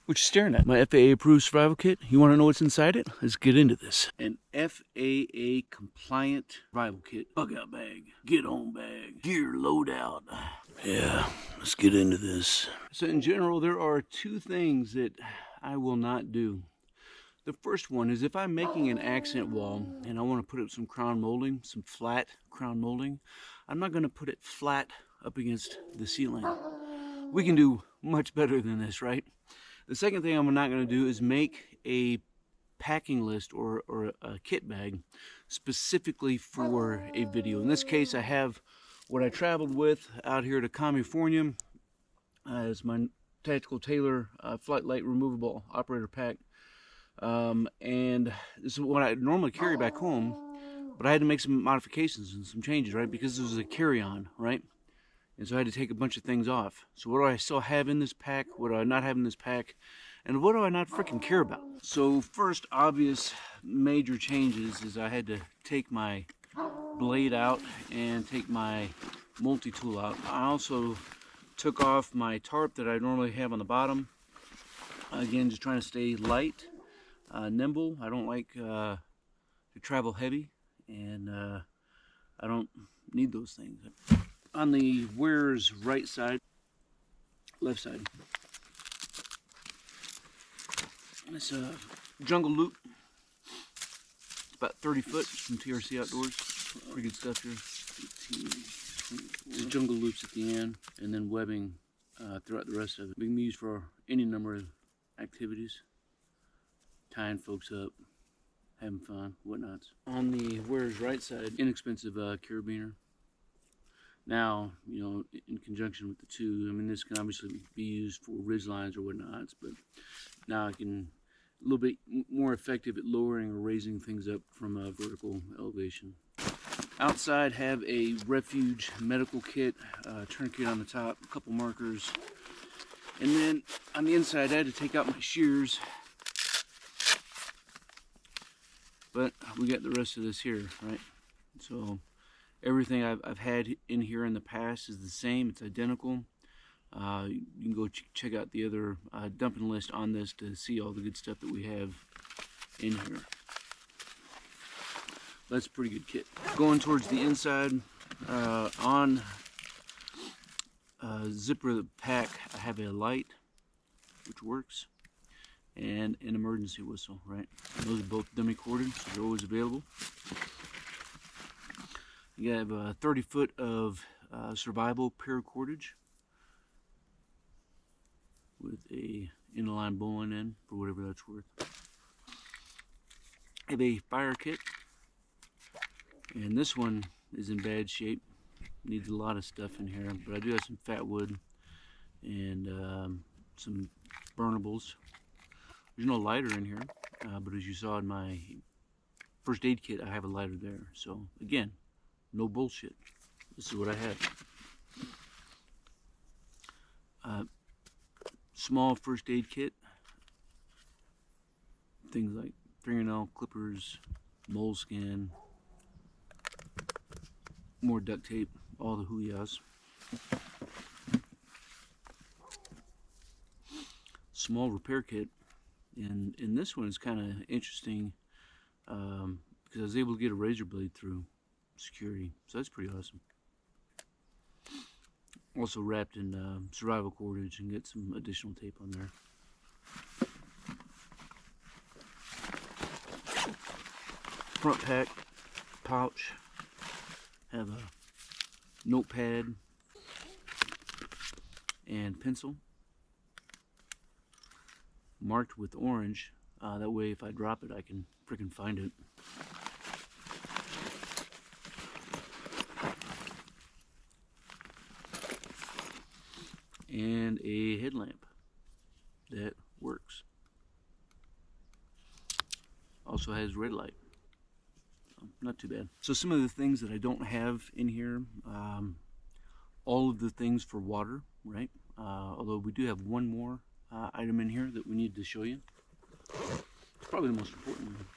What you staring at? My FAA approved survival kit. You want to know what's inside it? Let's get into this. An FAA compliant survival kit. Bug out bag, get on bag, gear loadout. Yeah, let's get into this. So in general, there are two things that I will not do. The first one is if I'm making an accent wall and I want to put up some crown molding, some flat crown molding, I'm not going to put it flat up against the ceiling. We can do much better than this, right? The second thing I'm not going to do is make a packing list or a kit bag specifically for a video. In this case, I have what I traveled with out here to California as my Tactical Tailor Flight Light Removable Operator Pack. And this is what I normally carry back home, but I had to make some modifications and some changes, right? Because this was a carry-on, right? And so I had to take a bunch of things off. So what do I still have in this pack? What do I not have in this pack? And what do I not freaking care about? So first obvious major changes is I had to take my blade out and take my multi-tool out. I also took off my tarp that I normally have on the bottom. Again, just trying to stay light, nimble. I don't like to travel heavy, and I don't need those things. On the wearer's right side, left side, it's a jungle loop. It's about 30 foot from TRC Outdoors. Pretty good stuff here. 18, 24. Jungle loops at the end, and then webbing throughout the rest of it. We can be used for any number of activities, tying folks up, having fun, whatnots. On the wearer's right side, inexpensive carabiner. Now, you know, in conjunction with the two, I mean, this can obviously be used for ridge lines or whatnots, but now I can a little bit more effective at lowering or raising things up from a vertical elevation. Outside, have a refuge medical kit, tourniquet on the top, a couple markers, and then on the inside, I had to take out my shears, but we got the rest of this here, right? So everything I've had in here in the past is the same. It's identical. You can go check out the other dumping list on this to see all the good stuff that we have in here. That's a pretty good kit. Going towards the inside, on zipper of the pack, I have a light, which works, and an emergency whistle, right? And those are both dummy corded, so they're always available. You have 30 foot of survival paracordage with a inline bowline end for whatever that's worth. I have a fire kit, and this one is in bad shape. Needs a lot of stuff in here, but I do have some fat wood and some burnables. There's no lighter in here, but as you saw in my first aid kit, I have a lighter there. So again, no bullshit. This is what I had. Small first aid kit. Things like fingernail clippers, moleskin, more duct tape, all the hoo-yahs. Small repair kit. And this one is kind of interesting because I was able to get a razor blade through security, so that's pretty awesome. Also wrapped in survival cordage and get some additional tape on there. Front pack, pouch, have a notepad and pencil marked with orange. That way if I drop it, I can freaking find it. And a headlamp that works. Also has red light. So not too bad. So some of the things that I don't have in here, all of the things for water, right? Although we do have one more item in here that we need to show you. It's probably the most important one.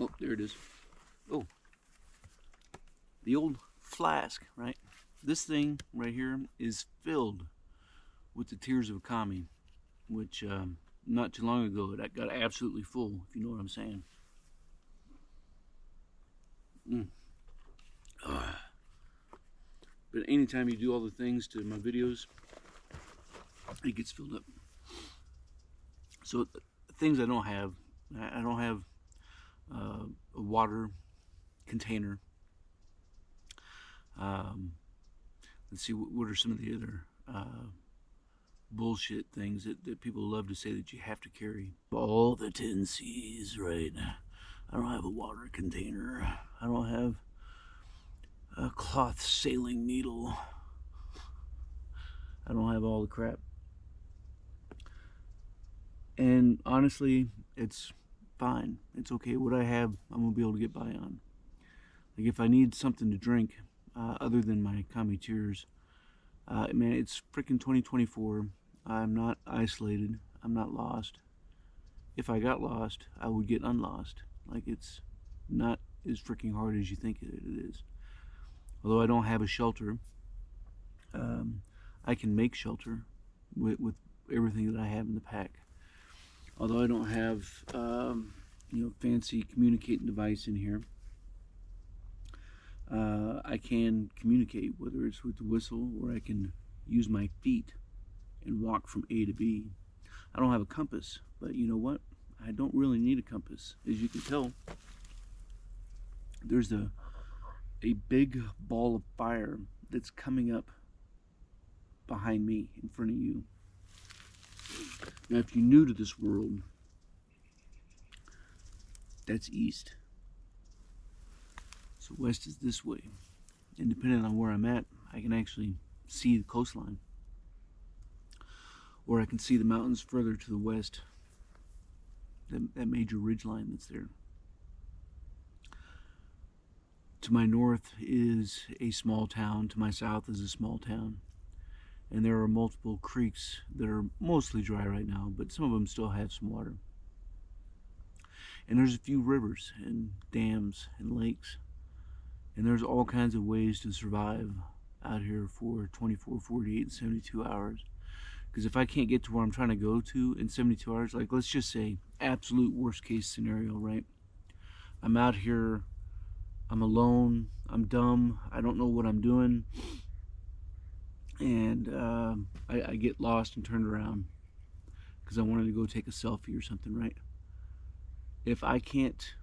Oh, there it is. Oh, the old flask, right? This thing right here is filled with the tears of a commie, which not too long ago it got absolutely full, if you know what I'm saying. But anytime you do all the things to my videos, it gets filled up. So things I don't have a water container. Let's see, what are some of the other bullshit things that people love to say that you have to carry? All the 10 C's, right? I don't have a water container. I don't have a cloth sailing needle. I don't have all the crap. And honestly, it's fine. It's okay. What I have, I'm gonna be able to get by on. Like if I need something to drink, other than my commie tears, man, it's freaking 2024. I'm not isolated. I'm not lost. If I got lost, I would get unlost. Like, it's not as freaking hard as you think it is. Although I don't have a shelter, I can make shelter with everything that I have in the pack. Although I don't have, you know, fancy communicating device in here, I can communicate, whether it's with the whistle or I can use my feet and walk from A to B. I don't have a compass, but you know what? I don't really need a compass. As you can tell, there's a big ball of fire that's coming up behind me, in front of you. Now, if you're new to this world, that's east. So west is this way. And depending on where I'm at, I can actually see the coastline. Or I can see the mountains further to the west. That major ridge line that's there. To my north is a small town. To my south is a small town. And there are multiple creeks that are mostly dry right now, but some of them still have some water. And there's a few rivers and dams and lakes. And there's all kinds of ways to survive out here for 24, 48, and 72 hours. Because if I can't get to where I'm trying to go to in 72 hours, like let's just say absolute worst case scenario, right? I'm out here, I'm alone, I'm dumb, I don't know what I'm doing, and I get lost and turned around because I wanted to go take a selfie or something, right? If I can't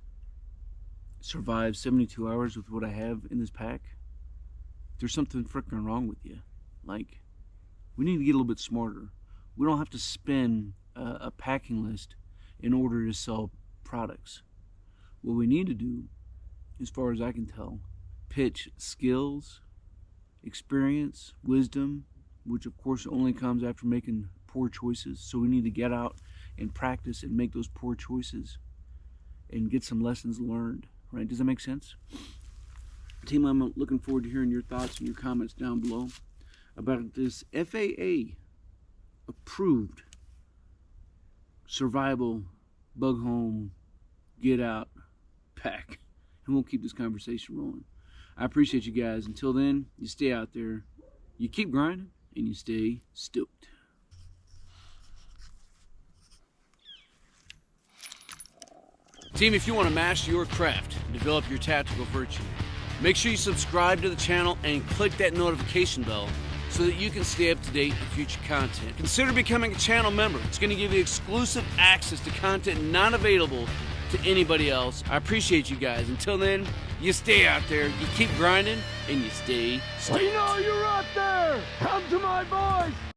survive 72 hours with what I have in this pack, there's something freaking wrong with you. Like, we need to get a little bit smarter. We don't have to spend a packing list in order to sell products. What we need to do, as far as I can tell, pitch skills, experience, wisdom, which of course only comes after making poor choices. So we need to get out and practice and make those poor choices and get some lessons learned, right? Does that make sense? Team, I'm looking forward to hearing your thoughts and your comments down below about this FAA approved survival bug home get out pack, and we'll keep this conversation rolling. I appreciate you guys. Until then, you stay out there, you keep grinding, and you stay stoked. Team, if you want to master your craft and develop your tactical virtue, make sure you subscribe to the channel and click that notification bell so that you can stay up to date with future content. Consider becoming a channel member. It's going to give you exclusive access to content not available to anybody else. I appreciate you guys. Until then, you stay out there, you keep grinding, and you stay stoked. I know you're out there! Come to my voice!